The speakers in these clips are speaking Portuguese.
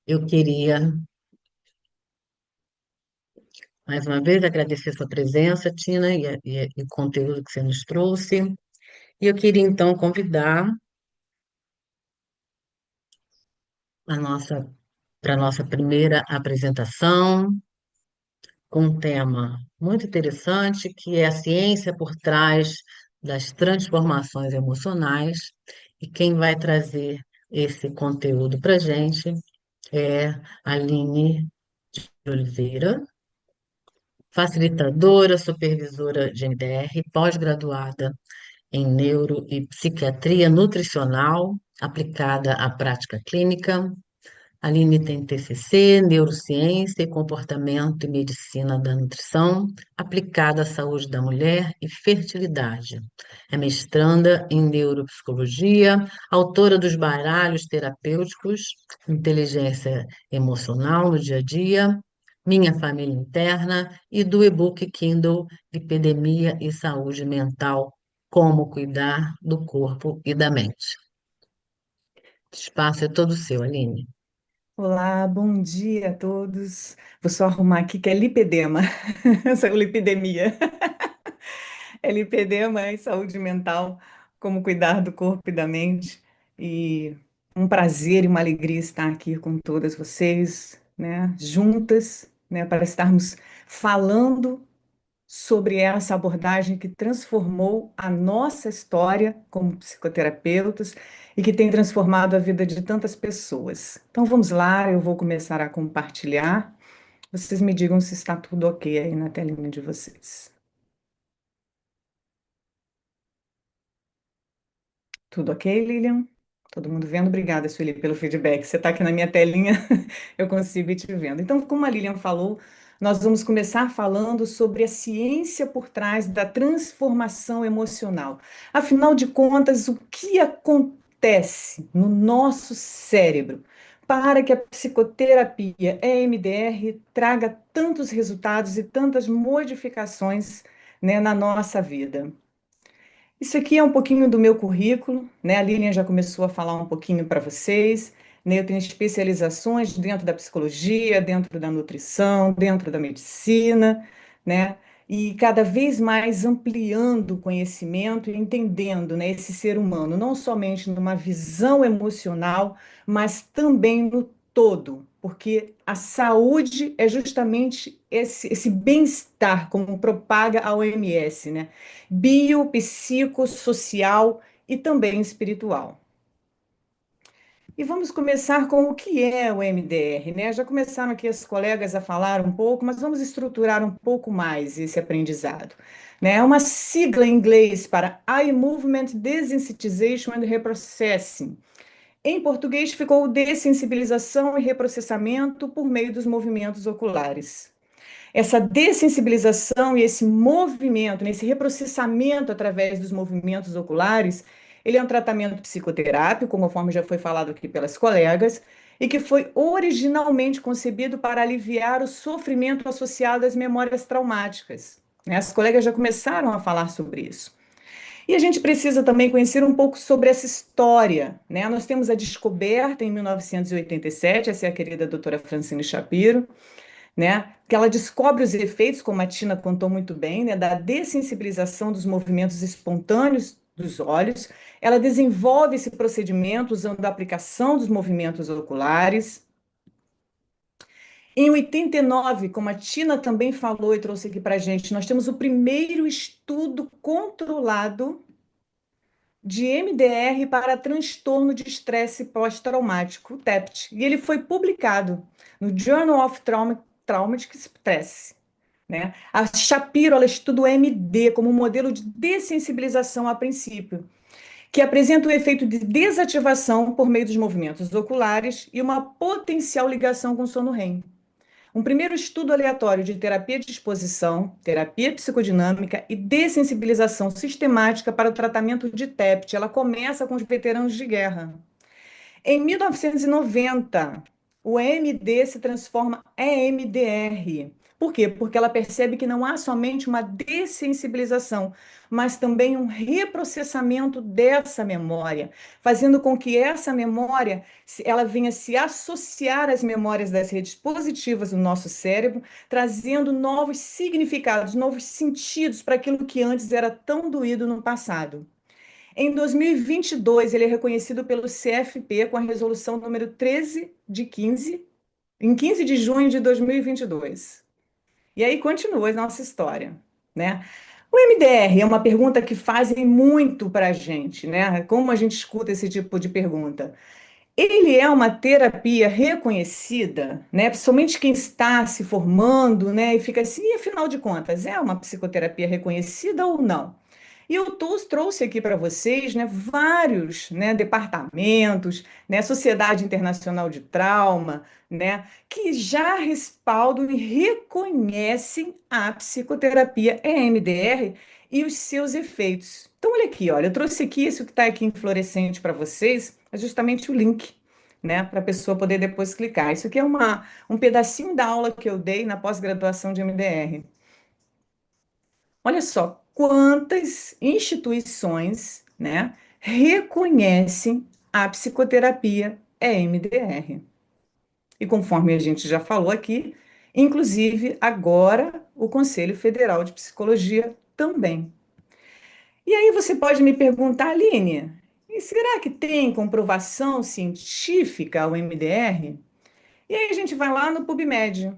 Eu queria, mais uma vez, agradecer sua presença, Tina, e o conteúdo que você nos trouxe. E eu queria, então, convidar a nossa, para a nossa primeira apresentação, com um tema muito interessante, que é a ciência por trás das transformações emocionais. E quem vai trazer esse conteúdo para a gente é a Aline de Oliveira, facilitadora, supervisora de MDR, pós-graduada em neuro e psiquiatria nutricional aplicada à prática clínica. A Aline tem TCC, Neurociência e Comportamento e Medicina da Nutrição, aplicada à saúde da mulher e fertilidade. É mestranda em Neuropsicologia, autora dos baralhos terapêuticos, Inteligência Emocional no Dia a Dia, Minha Família Interna e do e-book Kindle Lipidemia e Saúde Mental, Como Cuidar do Corpo e da Mente. O espaço é todo seu, Aline. Olá, bom dia a todos. Vou só arrumar aqui que é lipedema, essa é lipidemia. É lipedema e saúde mental, como cuidar do corpo e da mente. E um prazer e uma alegria estar aqui com todas vocês, né, juntas, né, para estarmos falando sobre essa abordagem que transformou a nossa história como psicoterapeutas e que tem transformado a vida de tantas pessoas. Então vamos lá, eu vou começar a compartilhar. Vocês me digam se está tudo ok aí na telinha de vocês. Tudo ok, Lilian? Todo mundo vendo? Obrigada, Sueli, pelo feedback. Você está aqui na minha telinha, eu consigo ir te vendo. Então, como a Lilian falou, nós vamos começar falando sobre a ciência por trás da transformação emocional. Afinal de contas, o que acontece no nosso cérebro para que a psicoterapia EMDR traga tantos resultados e tantas modificações, né, na nossa vida? Isso aqui é um pouquinho do meu currículo, né? A Lilian já começou a falar um pouquinho para vocês, né? Eu tenho especializações dentro da psicologia, dentro da nutrição, dentro da medicina, né? E cada vez mais ampliando o conhecimento e entendendo, né, esse ser humano, não somente numa visão emocional, mas também no todo, porque a saúde é justamente esse bem-estar, como propaga a OMS, né? Biopsicossocial e também espiritual. E vamos começar com o que é o MDR, né? Já começaram aqui as colegas a falar um pouco, mas vamos estruturar um pouco mais esse aprendizado. Né? É uma sigla em inglês para Eye Movement Desensitization and Reprocessing. Em português ficou dessensibilização e reprocessamento por meio dos movimentos oculares. Essa dessensibilização e esse movimento, esse reprocessamento através dos movimentos oculares, ele é um tratamento psicoterápico, conforme já foi falado aqui pelas colegas, e que foi originalmente concebido para aliviar o sofrimento associado às memórias traumáticas. Né? As colegas já começaram a falar sobre isso. E a gente precisa também conhecer um pouco sobre essa história. Né? Nós temos a descoberta em 1987, essa é a querida doutora Francine Shapiro, né? Que ela descobre os efeitos, como a Tina contou muito bem, né? Da dessensibilização dos movimentos espontâneos dos olhos. Ela desenvolve esse procedimento usando a aplicação dos movimentos oculares. Em 89, como a Tina também falou e trouxe aqui para a gente, nós temos o primeiro estudo controlado de MDR para transtorno de estresse pós-traumático, o TEPT, e ele foi publicado no Journal of Traumatic Stress. Né? A Shapiro ela estuda o MD como um modelo de dessensibilização a princípio, que apresenta o efeito de desativação por meio dos movimentos oculares e uma potencial ligação com o sono REM. Um primeiro estudo aleatório de terapia de exposição, terapia psicodinâmica e dessensibilização sistemática para o tratamento de TEPT. Ela começa com os veteranos de guerra. Em 1990, o MD se transforma em EMDR, Por quê? Porque ela percebe que não há somente uma dessensibilização, mas também um reprocessamento dessa memória, fazendo com que essa memória ela venha se associar às memórias das redes positivas do nosso cérebro, trazendo novos significados, novos sentidos para aquilo que antes era tão doído no passado. Em 2022, ele é reconhecido pelo CFP com a resolução número 13 de 15, em 15 de junho de 2022. E aí continua a nossa história, né? O MDR é uma pergunta que fazem muito para a gente, né? Como a gente escuta esse tipo de pergunta? Ele é uma terapia reconhecida, né? Principalmente quem está se formando, né? E fica assim, e afinal de contas, é uma psicoterapia reconhecida ou não? E eu trouxe aqui para vocês, né, vários, né, departamentos, né, Sociedade Internacional de Trauma, né, que já respaldam e reconhecem a psicoterapia EMDR e os seus efeitos. Então, olha aqui, olha, eu trouxe aqui isso que está aqui em fluorescente para vocês, é justamente o link, né, para a pessoa poder depois clicar. Isso aqui é um pedacinho da aula que eu dei na pós-graduação de MDR. Olha só quantas instituições, né, reconhecem a psicoterapia EMDR. E conforme a gente já falou aqui, inclusive agora o Conselho Federal de Psicologia também. E aí você pode me perguntar, Aline, e será que tem comprovação científica o MDR? E aí a gente vai lá no PubMed.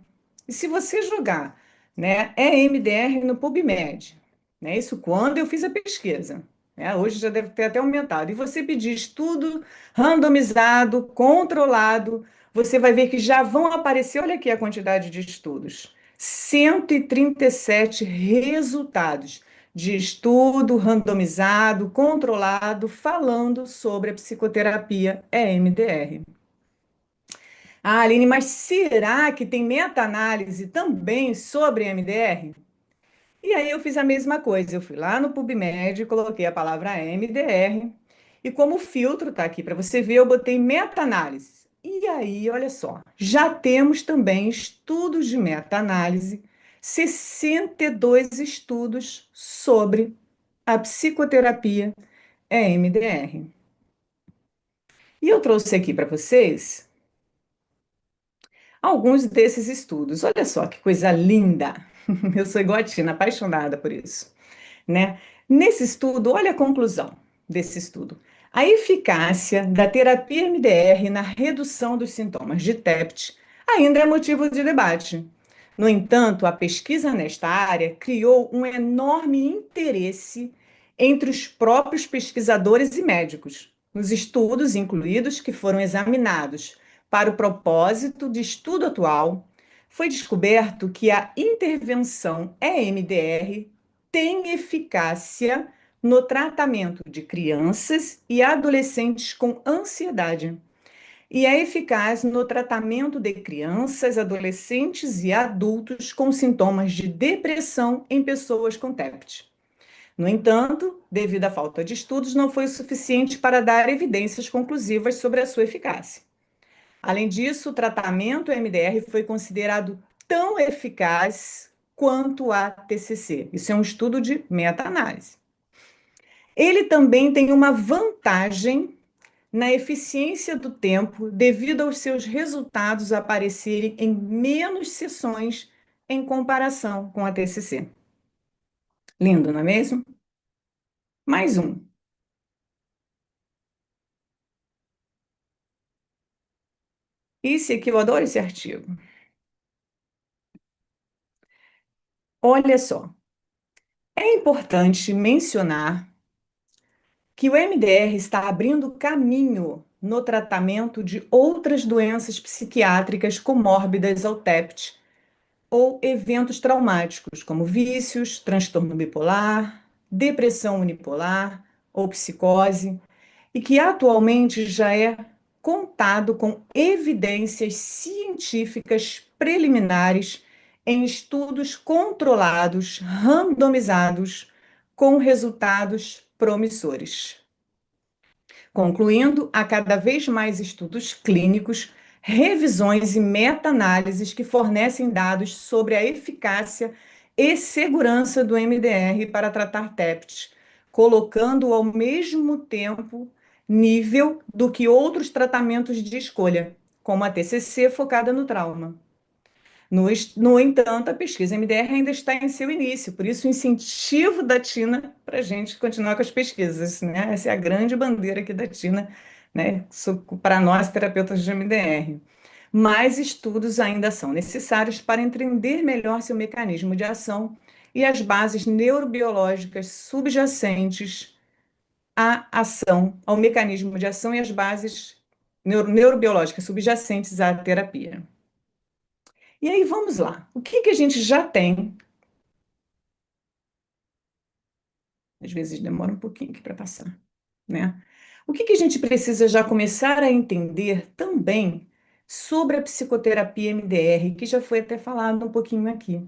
E se você jogar, né, EMDR no PubMed, né, isso quando eu fiz a pesquisa, né, hoje já deve ter até aumentado, e você pedir estudo randomizado, controlado, você vai ver que já vão aparecer, olha aqui a quantidade de estudos, 137 resultados de estudo randomizado, controlado, falando sobre a psicoterapia EMDR. Ah, Aline, mas será que tem meta-análise também sobre MDR? E aí eu fiz a mesma coisa. Eu fui lá no PubMed, coloquei a palavra MDR e como filtro, tá aqui para você ver, eu botei meta-análise. E aí, olha só, já temos também estudos de meta-análise, 62 estudos sobre a psicoterapia EMDR. E eu trouxe aqui para vocês alguns desses estudos. Olha só que coisa linda! Eu sou igual a Tina, apaixonada por isso, né? Nesse estudo, olha a conclusão desse estudo. A eficácia da terapia MDR na redução dos sintomas de TEPT ainda é motivo de debate. No entanto, a pesquisa nesta área criou um enorme interesse entre os próprios pesquisadores e médicos, nos estudos incluídos que foram examinados para o propósito de estudo atual, foi descoberto que a intervenção EMDR tem eficácia no tratamento de crianças e adolescentes com ansiedade e é eficaz no tratamento de crianças, adolescentes e adultos com sintomas de depressão em pessoas com TEPT. No entanto, devido à falta de estudos, não foi suficiente para dar evidências conclusivas sobre a sua eficácia. Além disso, o tratamento MDR foi considerado tão eficaz quanto a TCC. Isso é um estudo de meta-análise. Ele também tem uma vantagem na eficiência do tempo, devido aos seus resultados aparecerem em menos sessões em comparação com a TCC. Lindo, não é mesmo? Mais um. Esse aqui, eu adoro esse artigo. Olha só, é importante mencionar que o MDR está abrindo caminho no tratamento de outras doenças psiquiátricas comórbidas ao TEPT ou eventos traumáticos, como vícios, transtorno bipolar, depressão unipolar ou psicose, e que atualmente já é contado com evidências científicas preliminares em estudos controlados, randomizados, com resultados promissores. Concluindo, há cada vez mais estudos clínicos revisões e meta-análises que fornecem dados sobre a eficácia e segurança do MDR para tratar TEPT, colocando ao mesmo tempo nível do que outros tratamentos de escolha, como a TCC focada no trauma. No entanto, a pesquisa MDR ainda está em seu início, por isso o incentivo da Tina para a gente continuar com as pesquisas, né? Essa é a grande bandeira aqui da Tina, né? Para nós, terapeutas de MDR. Mais estudos ainda são necessários para entender melhor seu mecanismo de ação e as bases neurobiológicas subjacentes à ação, ao mecanismo de ação e as bases neurobiológicas subjacentes à terapia. E aí, vamos lá. O que que a gente já tem? Às vezes demora um pouquinho aqui para passar, né? O que que a gente precisa já começar a entender também sobre a psicoterapia MDR, que já foi até falado um pouquinho aqui,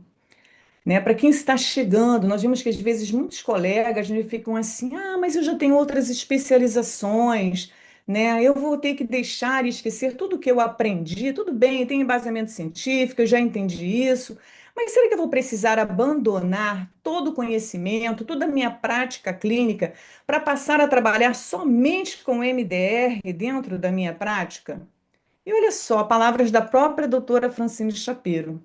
né? Para quem está chegando, nós vimos que às vezes muitos colegas, né, ficam assim: ah, mas eu já tenho outras especializações, né? Eu vou ter que deixar e esquecer tudo que eu aprendi. Tudo bem, tem embasamento científico, eu já entendi isso, mas será que eu vou precisar abandonar todo o conhecimento, toda a minha prática clínica, para passar a trabalhar somente com MDR dentro da minha prática? E olha só, palavras da própria doutora Francine Shapiro.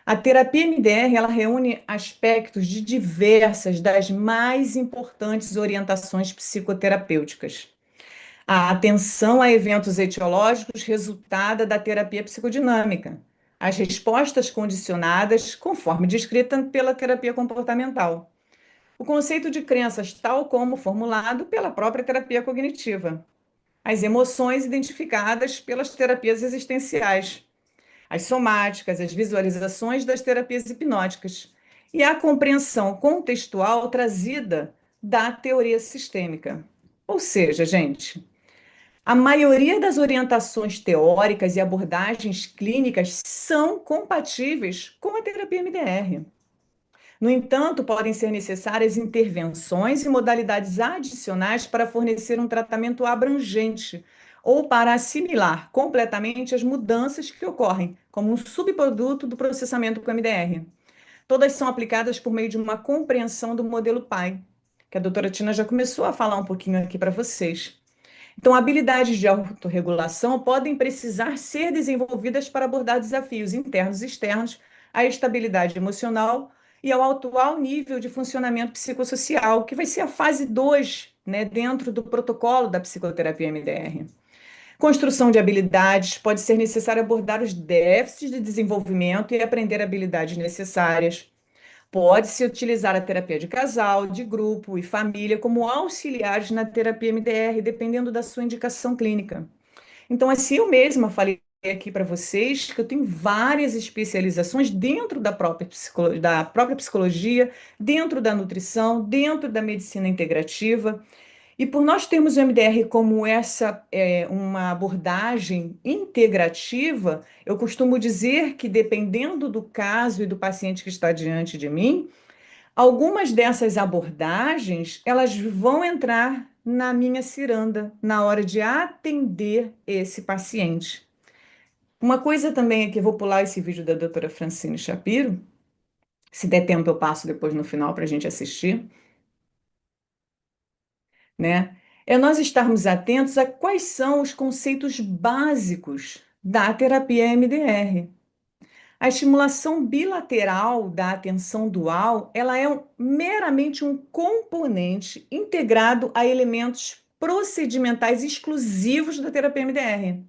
A terapia MDR, ela reúne aspectos de diversas das mais importantes orientações psicoterapêuticas. A atenção a eventos etiológicos resultada da terapia psicodinâmica. As respostas condicionadas, conforme descrita pela terapia comportamental. O conceito de crenças, tal como formulado pela própria terapia cognitiva. As emoções identificadas pelas terapias existenciais, as somáticas, as visualizações das terapias hipnóticas e a compreensão contextual trazida da teoria sistêmica. Ou seja, gente, a maioria das orientações teóricas e abordagens clínicas são compatíveis com a terapia MDR. No entanto, podem ser necessárias intervenções e modalidades adicionais para fornecer um tratamento abrangente ou para assimilar completamente as mudanças que ocorrem como um subproduto do processamento com MDR. Todas são aplicadas por meio de uma compreensão do modelo PAI, que a doutora Tina já começou a falar um pouquinho aqui para vocês. Então, habilidades de autorregulação podem precisar ser desenvolvidas para abordar desafios internos e externos, à estabilidade emocional e ao atual nível de funcionamento psicossocial, que vai ser a fase 2, né, dentro do protocolo da psicoterapia MDR. Construção de habilidades, pode ser necessário abordar os déficits de desenvolvimento e aprender habilidades necessárias. Pode-se utilizar a terapia de casal, de grupo e família como auxiliares na terapia MDR, dependendo da sua indicação clínica. Então, assim, eu mesma falei aqui para vocês que eu tenho várias especializações dentro da própria psicologia, dentro da nutrição, dentro da medicina integrativa. E por nós termos o MDR como uma abordagem integrativa, eu costumo dizer que, dependendo do caso e do paciente que está diante de mim, algumas dessas abordagens, elas vão entrar na minha ciranda na hora de atender esse paciente. Uma coisa também é que eu vou pular esse vídeo da doutora Francine Shapiro, se der tempo eu passo depois no final para a gente assistir, né? É nós estarmos atentos a quais são os conceitos básicos da terapia MDR. A estimulação bilateral da atenção dual, ela é meramente um componente integrado a elementos procedimentais exclusivos da terapia MDR,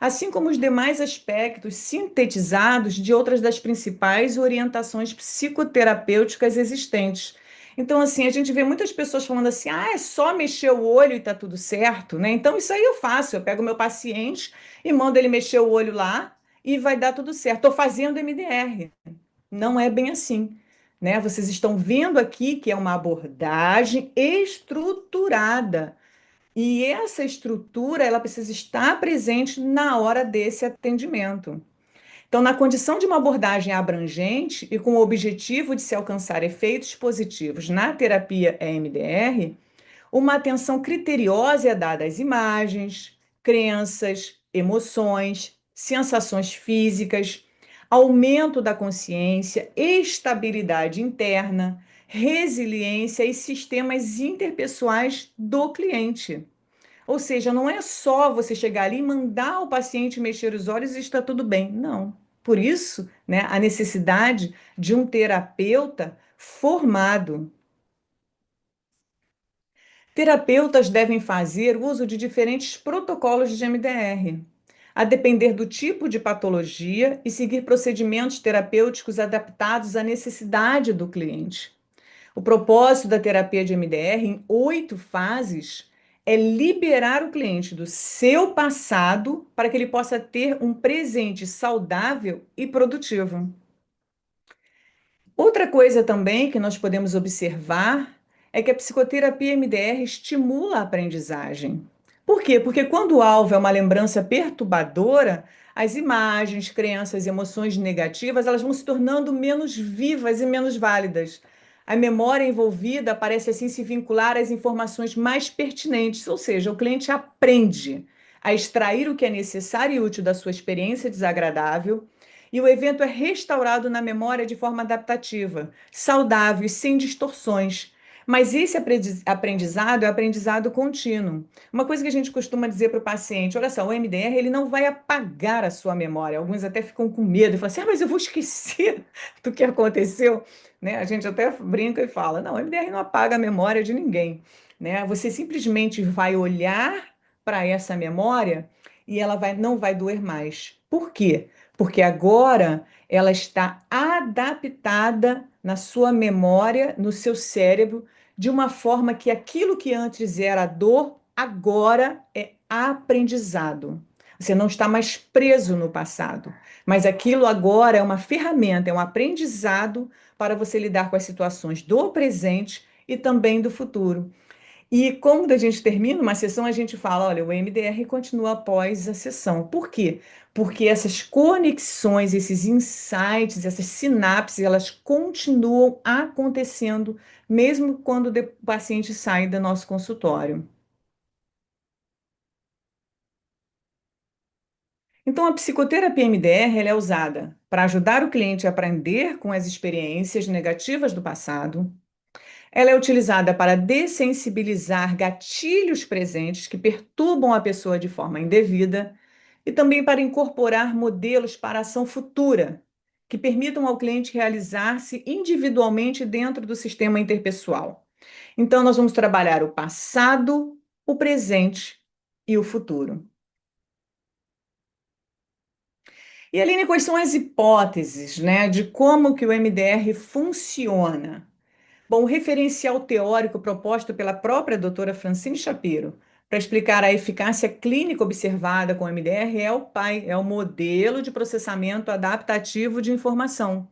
assim como os demais aspectos sintetizados de outras das principais orientações psicoterapêuticas existentes. Então, assim, a gente vê muitas pessoas falando assim: ah, é só mexer o olho e tá tudo certo, né? Então, isso aí eu faço, eu pego o meu paciente e mando ele mexer o olho lá e vai dar tudo certo. Estou fazendo MDR. Não é bem assim, né? Vocês estão vendo aqui que é uma abordagem estruturada. E essa estrutura, ela precisa estar presente na hora desse atendimento. Então, na condição de uma abordagem abrangente e com o objetivo de se alcançar efeitos positivos na terapia EMDR, uma atenção criteriosa é dada às imagens, crenças, emoções, sensações físicas, aumento da consciência, estabilidade interna, resiliência e sistemas interpessoais do cliente. Ou seja, não é só você chegar ali e mandar o paciente mexer os olhos e está tudo bem. Não. Por isso, né, a necessidade de um terapeuta formado. Terapeutas devem fazer uso de diferentes protocolos de MDR, a depender do tipo de patologia e seguir procedimentos terapêuticos adaptados à necessidade do cliente. O propósito da terapia de MDR em 8 fases é liberar o cliente do seu passado para que ele possa ter um presente saudável e produtivo. Outra coisa também que nós podemos observar é que a psicoterapia MDR estimula a aprendizagem. Por quê? Porque quando o alvo é uma lembrança perturbadora, as imagens, crenças, emoções negativas, elas vão se tornando menos vivas e menos válidas. A memória envolvida parece assim se vincular às informações mais pertinentes, ou seja, o cliente aprende a extrair o que é necessário e útil da sua experiência desagradável e o evento é restaurado na memória de forma adaptativa, saudável e sem distorções. Mas esse aprendizado é aprendizado contínuo. Uma coisa que a gente costuma dizer para o paciente, olha só, o MDR ele não vai apagar a sua memória. Alguns até ficam com medo e falam assim, mas eu vou esquecer do que aconteceu. Né? A gente até brinca e fala, não, o MDR não apaga a memória de ninguém. Né? Você simplesmente vai olhar para essa memória e ela não vai doer mais. Por quê? Porque agora ela está adaptada na sua memória, no seu cérebro, de uma forma que aquilo que antes era dor, agora é aprendizado. Você não está mais preso no passado, mas aquilo agora é uma ferramenta, é um aprendizado para você lidar com as situações do presente e também do futuro. E quando a gente termina uma sessão, a gente fala, olha, o MDR continua após a sessão. Por quê? Porque essas conexões, esses insights, essas sinapses, elas continuam acontecendo, mesmo quando o paciente sai do nosso consultório. Então, a psicoterapia MDR ela é usada para ajudar o cliente a aprender com as experiências negativas do passado. Ela é utilizada para dessensibilizar gatilhos presentes que perturbam a pessoa de forma indevida e também para incorporar modelos para ação futura, que permitam ao cliente realizar-se individualmente dentro do sistema interpessoal. Então, nós vamos trabalhar o passado, o presente e o futuro. E, Aline, quais são as hipóteses, né, de como que o MDR funciona? Bom, o referencial teórico proposto pela própria doutora Francine Shapiro para explicar a eficácia clínica observada com o MDR é o PAI, é o Modelo de Processamento Adaptativo de Informação,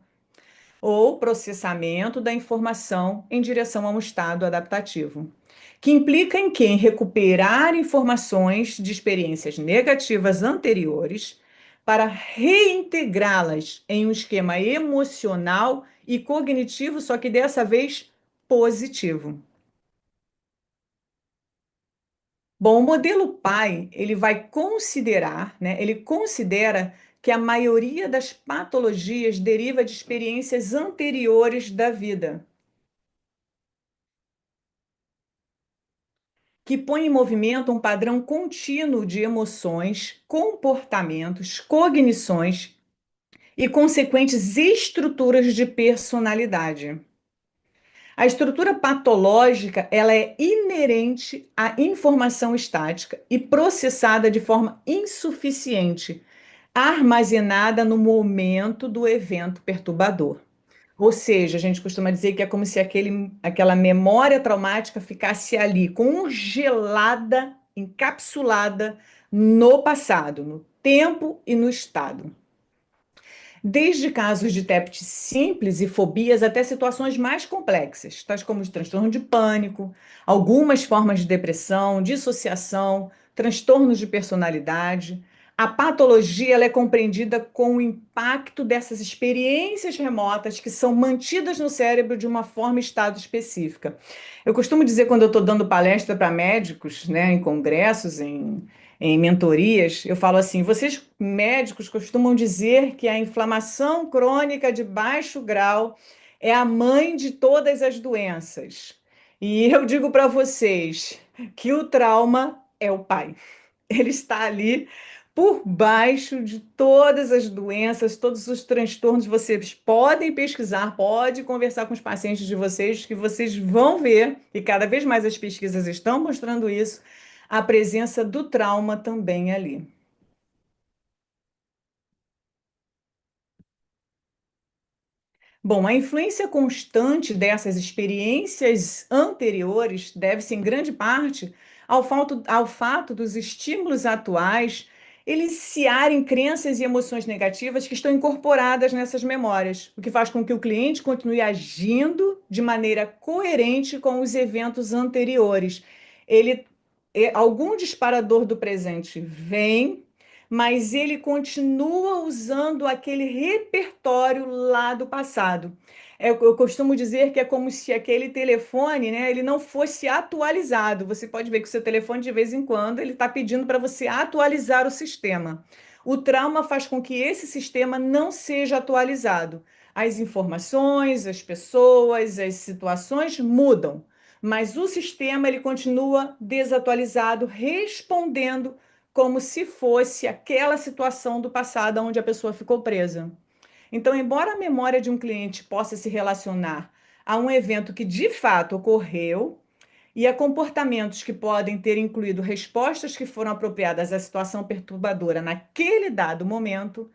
ou processamento da informação em direção a um estado adaptativo, que implica em quem recuperar informações de experiências negativas anteriores para reintegrá-las em um esquema emocional e cognitivo, só que dessa vez positivo. Bom, o modelo PAI, ele vai considerar, né, ele considera que a maioria das patologias deriva de experiências anteriores da vida, que põe em movimento um padrão contínuo de emoções, comportamentos, cognições e consequentes estruturas de personalidade. A estrutura patológica, ela é inerente à informação estática e processada de forma insuficiente, armazenada no momento do evento perturbador. Ou seja, a gente costuma dizer que é como se aquela memória traumática ficasse ali, congelada, encapsulada no passado, no tempo e no estado. Desde casos de TEPT simples e fobias até situações mais complexas, tais como o transtorno de pânico, algumas formas de depressão, dissociação, transtornos de personalidade. A patologia ela é compreendida com o impacto dessas experiências remotas que são mantidas no cérebro de uma forma e estado específica. Eu costumo dizer, quando eu estou dando palestra para médicos, né, em congressos, em mentorias, eu falo assim: vocês médicos costumam dizer que a inflamação crônica de baixo grau é a mãe de todas as doenças. E eu digo para vocês que o trauma é o pai. Ele está ali por baixo de todas as doenças, todos os transtornos. Vocês podem pesquisar, pode conversar com os pacientes de vocês, que vocês vão ver, e cada vez mais as pesquisas estão mostrando isso, a presença do trauma também ali. Bom, a influência constante dessas experiências anteriores deve-se, em grande parte, ao fato dos estímulos atuais eliciarem crenças e emoções negativas que estão incorporadas nessas memórias, o que faz com que o cliente continue agindo de maneira coerente com os eventos anteriores. Ele, algum disparador do presente vem, mas ele continua usando aquele repertório lá do passado. Eu costumo dizer que é como se aquele telefone, né, ele não fosse atualizado. Você pode ver que o seu telefone, de vez em quando, ele está pedindo para você atualizar o sistema. O trauma faz com que esse sistema não seja atualizado. As informações, as pessoas, as situações mudam, mas o sistema ele continua desatualizado, respondendo como se fosse aquela situação do passado onde a pessoa ficou presa. Então, embora a memória de um cliente possa se relacionar a um evento que de fato ocorreu e a comportamentos que podem ter incluído respostas que foram apropriadas à situação perturbadora naquele dado momento,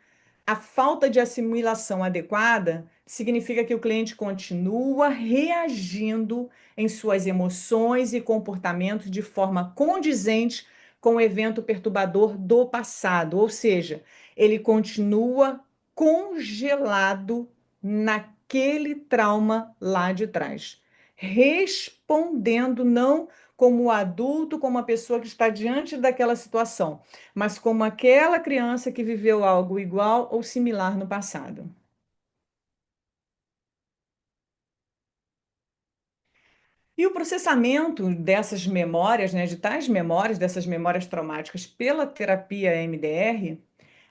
a falta de assimilação adequada significa que o cliente continua reagindo em suas emoções e comportamentos de forma condizente com o evento perturbador do passado, ou seja, ele continua congelado naquele trauma lá de trás, respondendo não como adulto, como a pessoa que está diante daquela situação, mas como aquela criança que viveu algo igual ou similar no passado. E o processamento dessas memórias, né, de tais memórias, dessas memórias traumáticas pela terapia MDR,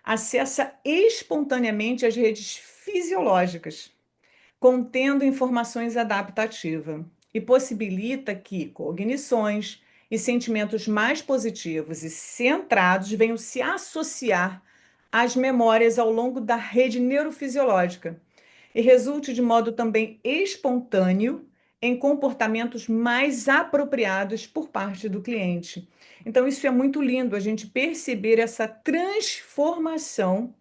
acessa espontaneamente as redes fisiológicas, contendo informações adaptativas, e possibilita que cognições e sentimentos mais positivos e centrados venham se associar às memórias ao longo da rede neurofisiológica e resulte de modo também espontâneo em comportamentos mais apropriados por parte do cliente. Então, isso é muito lindo, a gente perceber essa transformação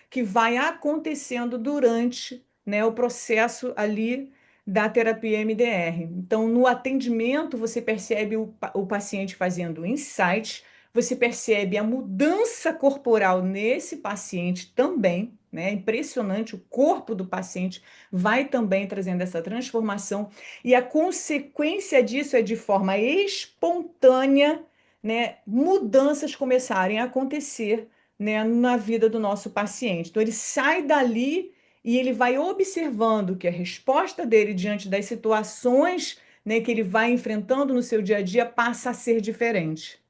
que vai acontecendo durante, né, o processo ali da terapia MDR. Então, no atendimento, você percebe o paciente fazendo insights, você percebe a mudança corporal nesse paciente também, né? É impressionante, o corpo do paciente vai também trazendo essa transformação, e a consequência disso é de forma espontânea, né, mudanças começarem a acontecer, né, na vida do nosso paciente. Então, ele sai dali e ele vai observando que a resposta dele diante das situações, né, que ele vai enfrentando no seu dia a dia passa a ser diferente.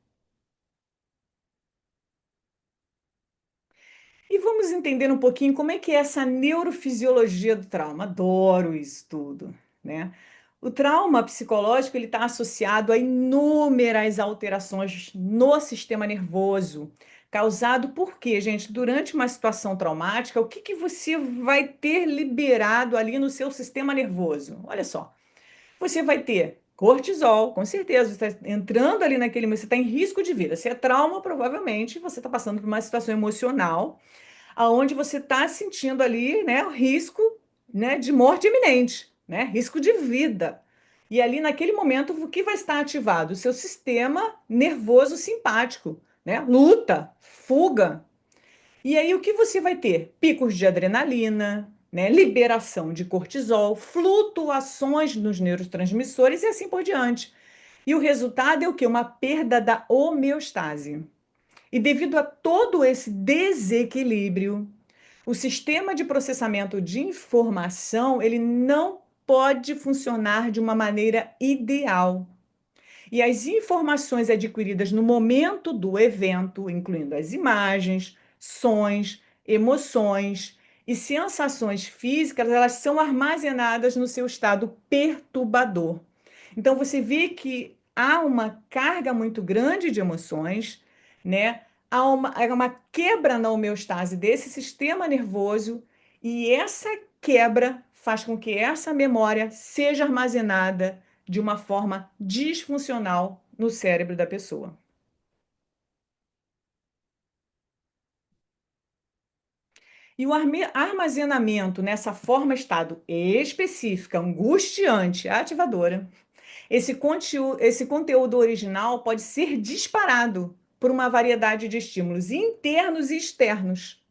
E vamos entender um pouquinho como é que é essa neurofisiologia do trauma. Adoro isso tudo, né? O trauma psicológico ele está associado a inúmeras alterações no sistema nervoso, causado por quê, gente? Durante uma situação traumática, o que que você vai ter liberado ali no seu sistema nervoso? Olha só, você vai ter cortisol, com certeza, você está entrando ali naquele, você está em risco de vida. Se é trauma, provavelmente você está passando por uma situação emocional aonde você está sentindo ali, né, o risco, né, de morte iminente, né, risco de vida. E ali naquele momento, o que vai estar ativado? O seu sistema nervoso simpático, né? Luta, fuga. E aí o que você vai ter? Picos de adrenalina, né? Liberação de cortisol, flutuações nos neurotransmissores e assim por diante. E o resultado é o quê? Uma perda da homeostase. E devido a todo esse desequilíbrio, o sistema de processamento de informação, ele não pode funcionar de uma maneira ideal. E as informações adquiridas no momento do evento, incluindo as imagens, sons, emoções e sensações físicas, elas são armazenadas no seu estado perturbador. Então você vê que há uma carga muito grande de emoções, né? Há uma quebra na homeostase desse sistema nervoso, e essa quebra faz com que essa memória seja armazenada de uma forma disfuncional no cérebro da pessoa. E o armazenamento nessa forma estado específica, angustiante, ativadora, esse conteúdo original pode ser disparado por uma variedade de estímulos internos e externos,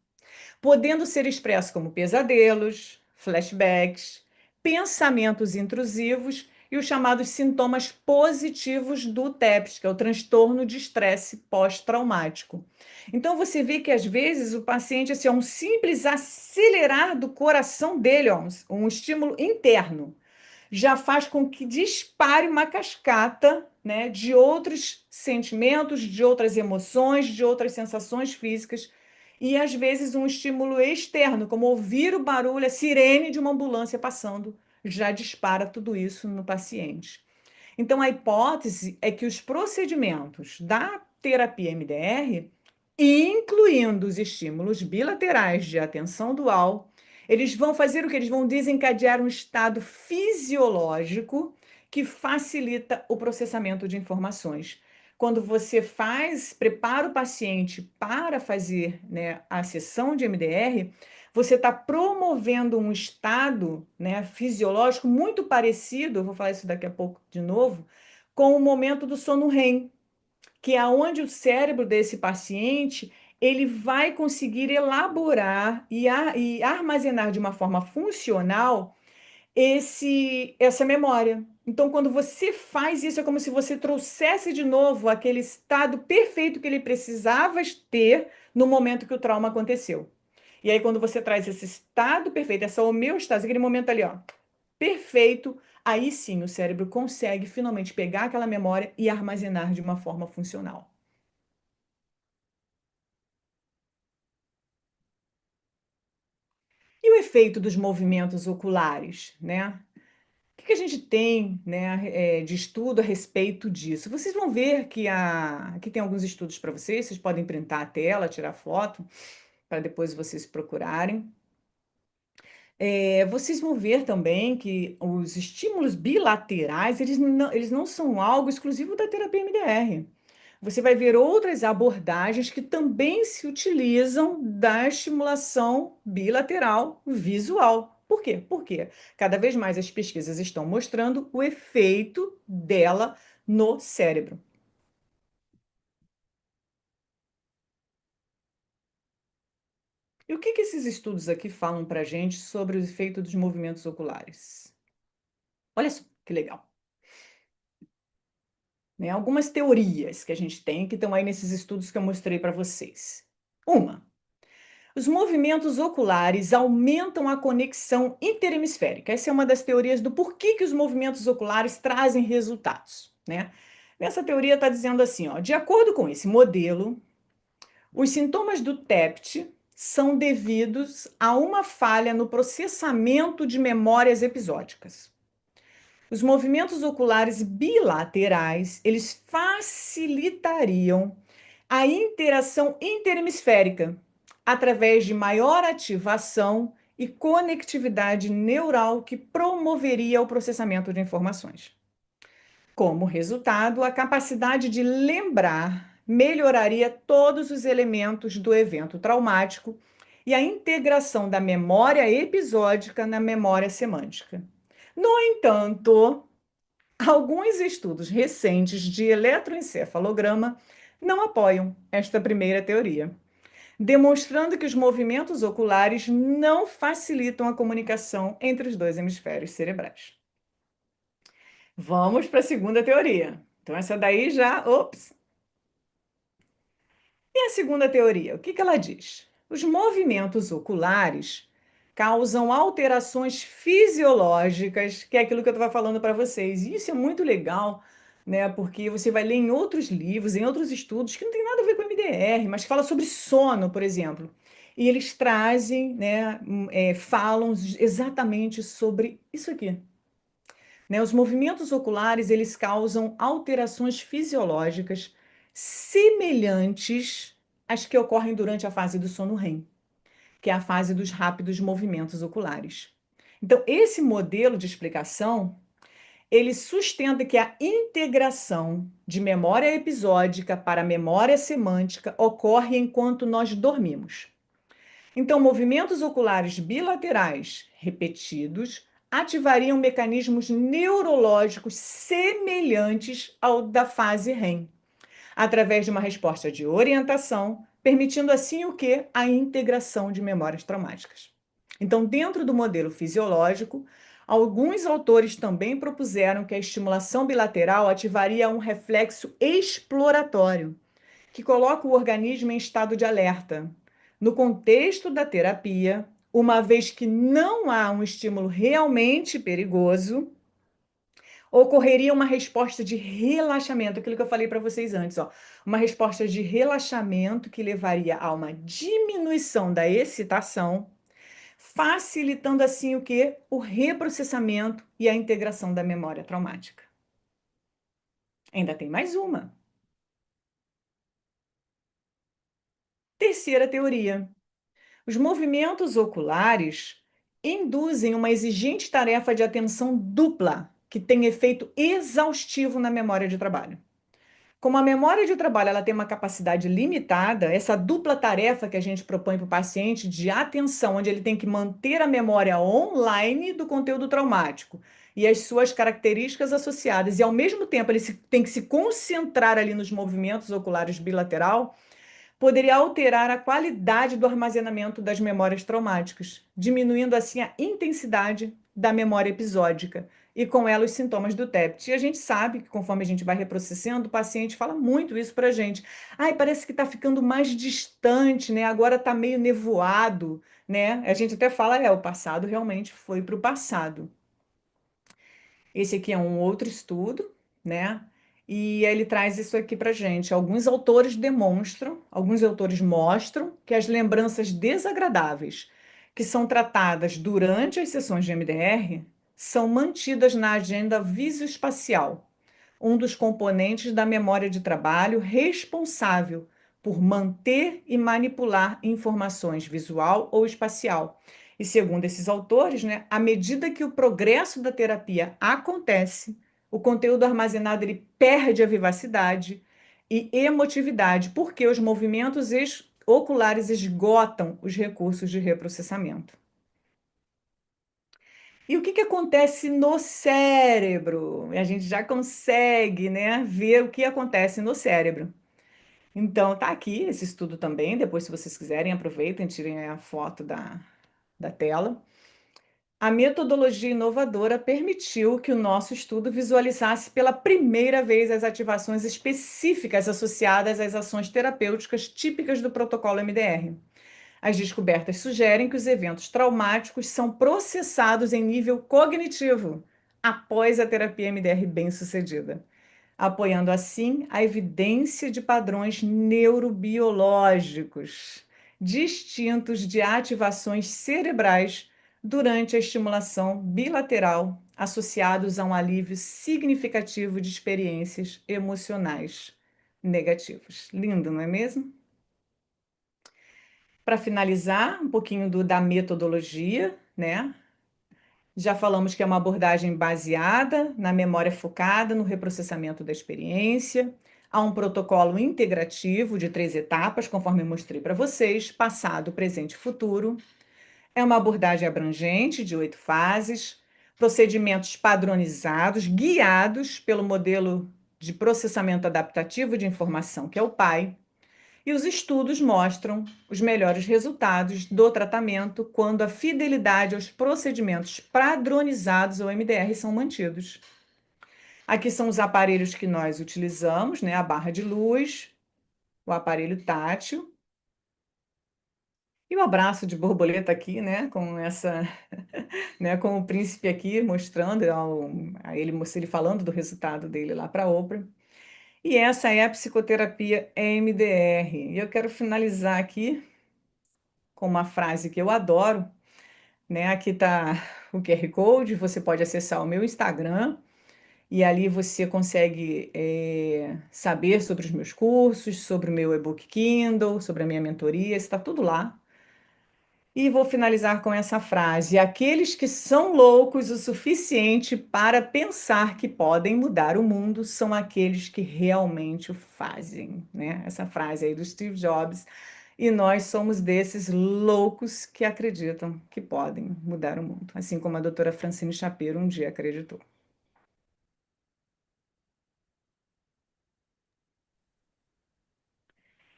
podendo ser expresso como pesadelos, flashbacks, pensamentos intrusivos e os chamados sintomas positivos do TEPS, que é o transtorno de estresse pós-traumático. Então você vê que às vezes o paciente assim, é um simples acelerar do coração dele, ó, um estímulo interno já faz com que dispare uma cascata, né, de outros sentimentos, de outras emoções, de outras sensações físicas, e às vezes um estímulo externo, como ouvir o barulho, a sirene de uma ambulância passando, já dispara tudo isso no paciente. Então, a hipótese é que os procedimentos da terapia MDR, incluindo os estímulos bilaterais de atenção dual, eles vão fazer o que? Eles vão desencadear um estado fisiológico que facilita o processamento de informações. Quando você prepara o paciente para fazer, né, a sessão de MDR, você está promovendo um estado, né, fisiológico muito parecido, eu vou falar isso daqui a pouco de novo, com o momento do sono REM, que é onde o cérebro desse paciente ele vai conseguir elaborar e armazenar de uma forma funcional essa memória. Então, quando você faz isso, é como se você trouxesse de novo aquele estado perfeito que ele precisava ter no momento que o trauma aconteceu. E aí, quando você traz esse estado perfeito, essa homeostase, aquele momento ali, ó, perfeito, aí sim o cérebro consegue finalmente pegar aquela memória e armazenar de uma forma funcional. E o efeito dos movimentos oculares, né? O que a gente tem, né, de estudo a respeito disso? Vocês vão ver que aqui tem alguns estudos para vocês podem printar a tela, tirar foto, para depois vocês procurarem. Vocês vão ver também que os estímulos bilaterais, eles não são algo exclusivo da terapia MDR. Você vai ver outras abordagens que também se utilizam da estimulação bilateral visual. Por quê? Porque cada vez mais as pesquisas estão mostrando o efeito dela no cérebro. E o que esses estudos aqui falam para a gente sobre o efeito dos movimentos oculares? Olha só que legal. Né? Algumas teorias que a gente tem que estão aí nesses estudos que eu mostrei para vocês. Uma, os movimentos oculares aumentam a conexão interhemisférica. Essa é uma das teorias do porquê que os movimentos oculares trazem resultados, né? Nessa teoria está dizendo assim, ó, de acordo com esse modelo, os sintomas do TEPT são devidos a uma falha no processamento de memórias episódicas. Os movimentos oculares bilaterais, eles facilitariam a interação interhemisférica através de maior ativação e conectividade neural que promoveria o processamento de informações. Como resultado, a capacidade de lembrar melhoraria todos os elementos do evento traumático e a integração da memória episódica na memória semântica. No entanto, alguns estudos recentes de eletroencefalograma não apoiam esta primeira teoria, demonstrando que os movimentos oculares não facilitam a comunicação entre os dois hemisférios cerebrais. Vamos para a segunda teoria. Então, essa daí já. Ops! E a segunda teoria? O que ela diz? Os movimentos oculares causam alterações fisiológicas, que é aquilo que eu estava falando para vocês. E isso é muito legal né? Porque você vai ler em outros livros, em outros estudos que não tem nada a ver com MDR, mas que fala sobre sono, por exemplo. E eles trazem, né, falam exatamente sobre isso aqui, né? Os movimentos oculares, eles causam alterações fisiológicas semelhantes às que ocorrem durante a fase do sono REM, que é a fase dos rápidos movimentos oculares. Então, esse modelo de explicação, ele sustenta que a integração de memória episódica para memória semântica ocorre enquanto nós dormimos. Então, movimentos oculares bilaterais repetidos ativariam mecanismos neurológicos semelhantes ao da fase REM, através de uma resposta de orientação, permitindo assim o que? A integração de memórias traumáticas. Então, dentro do modelo fisiológico, alguns autores também propuseram que a estimulação bilateral ativaria um reflexo exploratório, que coloca o organismo em estado de alerta. No contexto da terapia, uma vez que não há um estímulo realmente perigoso, ocorreria uma resposta de relaxamento, aquilo que eu falei para vocês antes, ó, uma resposta de relaxamento que levaria a uma diminuição da excitação, facilitando assim o que? O reprocessamento e a integração da memória traumática. Ainda tem mais uma. Terceira teoria. Os movimentos oculares induzem uma exigente tarefa de atenção dupla, que tem efeito exaustivo na memória de trabalho. Como a memória de trabalho ela tem uma capacidade limitada, essa dupla tarefa que a gente propõe para o paciente de atenção, onde ele tem que manter a memória online do conteúdo traumático e as suas características associadas, e ao mesmo tempo tem que se concentrar ali nos movimentos oculares bilateral, poderia alterar a qualidade do armazenamento das memórias traumáticas, diminuindo assim a intensidade da memória episódica e com ela os sintomas do TEPT. E a gente sabe que conforme a gente vai reprocessando, o paciente fala muito isso para a gente. Ai, parece que está ficando mais distante, né? Agora está meio nevoado, né? A gente até fala, o passado realmente foi para o passado. Esse aqui é um outro estudo, né? E ele traz isso aqui para gente. Alguns autores demonstram, alguns autores mostram que as lembranças desagradáveis que são tratadas durante as sessões de MDR são mantidas na agenda visoespacial, um dos componentes da memória de trabalho responsável por manter e manipular informações visual ou espacial. E segundo esses autores, né, à medida que o progresso da terapia acontece, o conteúdo armazenado ele perde a vivacidade e emotividade, porque os movimentos oculares esgotam os recursos de reprocessamento. E o que que acontece no cérebro? A gente já consegue, né, ver o que acontece no cérebro. Então, tá aqui esse estudo também. Depois, se vocês quiserem, aproveitem, tirem a foto da tela. A metodologia inovadora permitiu que o nosso estudo visualizasse pela primeira vez as ativações específicas associadas às ações terapêuticas típicas do protocolo MDR. As descobertas sugerem que os eventos traumáticos são processados em nível cognitivo após a terapia MDR bem-sucedida, apoiando assim a evidência de padrões neurobiológicos distintos de ativações cerebrais durante a estimulação bilateral associados a um alívio significativo de experiências emocionais negativas. Lindo, não é mesmo? Para finalizar, um pouquinho da metodologia, né? Já falamos que é uma abordagem baseada na memória focada no reprocessamento da experiência. Há um protocolo integrativo de 3 etapas, conforme eu mostrei para vocês: passado, presente e futuro. É uma abordagem abrangente de 8 fases, procedimentos padronizados, guiados pelo modelo de processamento adaptativo de informação, que é o PAI. E os estudos mostram os melhores resultados do tratamento quando a fidelidade aos procedimentos padronizados ou MDR são mantidos. Aqui são os aparelhos que nós utilizamos, né? A barra de luz, o aparelho tátil E o abraço de borboleta aqui, né, com essa, né, com o príncipe aqui mostrando ele falando do resultado dele lá para a Oprah. E essa é a psicoterapia EMDR. E eu quero finalizar aqui com uma frase que eu adoro, né? Aqui está o QR Code, você pode acessar o meu Instagram e ali você consegue saber sobre os meus cursos, sobre o meu e-book Kindle, sobre a minha mentoria, está tudo lá. E vou finalizar com essa frase: aqueles que são loucos o suficiente para pensar que podem mudar o mundo são aqueles que realmente o fazem, né? Essa frase aí do Steve Jobs. E nós somos desses loucos que acreditam que podem mudar o mundo, assim como a doutora Francine Shapiro um dia acreditou.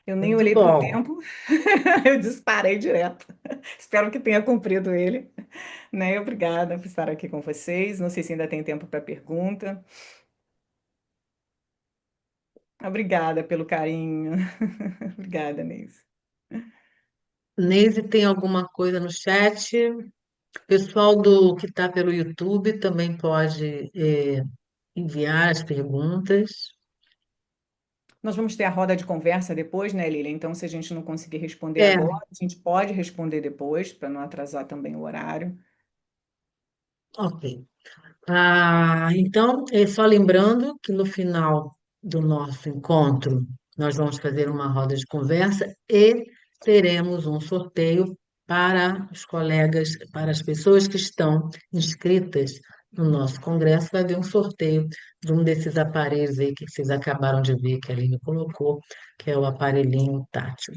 Eu nem Muito olhei para o bom. tempo, eu disparei direto. Espero que tenha cumprido ele, né? Obrigada por estar aqui com vocês. Não sei se ainda tem tempo para pergunta. Obrigada pelo carinho. Obrigada, Neise. Neise, tem alguma coisa no chat? O pessoal do que está pelo YouTube também pode enviar as perguntas. Nós vamos ter a roda de conversa depois, né, Lília? Então, se a gente não conseguir responder É, agora, a gente pode responder depois, para não atrasar também o horário. ok. Então, só lembrando que no final do nosso encontro, nós vamos fazer uma roda de conversa e teremos um sorteio para os colegas, para as pessoas que estão inscritas no nosso congresso. Vai haver um sorteio de um desses aparelhos aí que vocês acabaram de ver, que a Aline colocou, que é o aparelhinho tátil.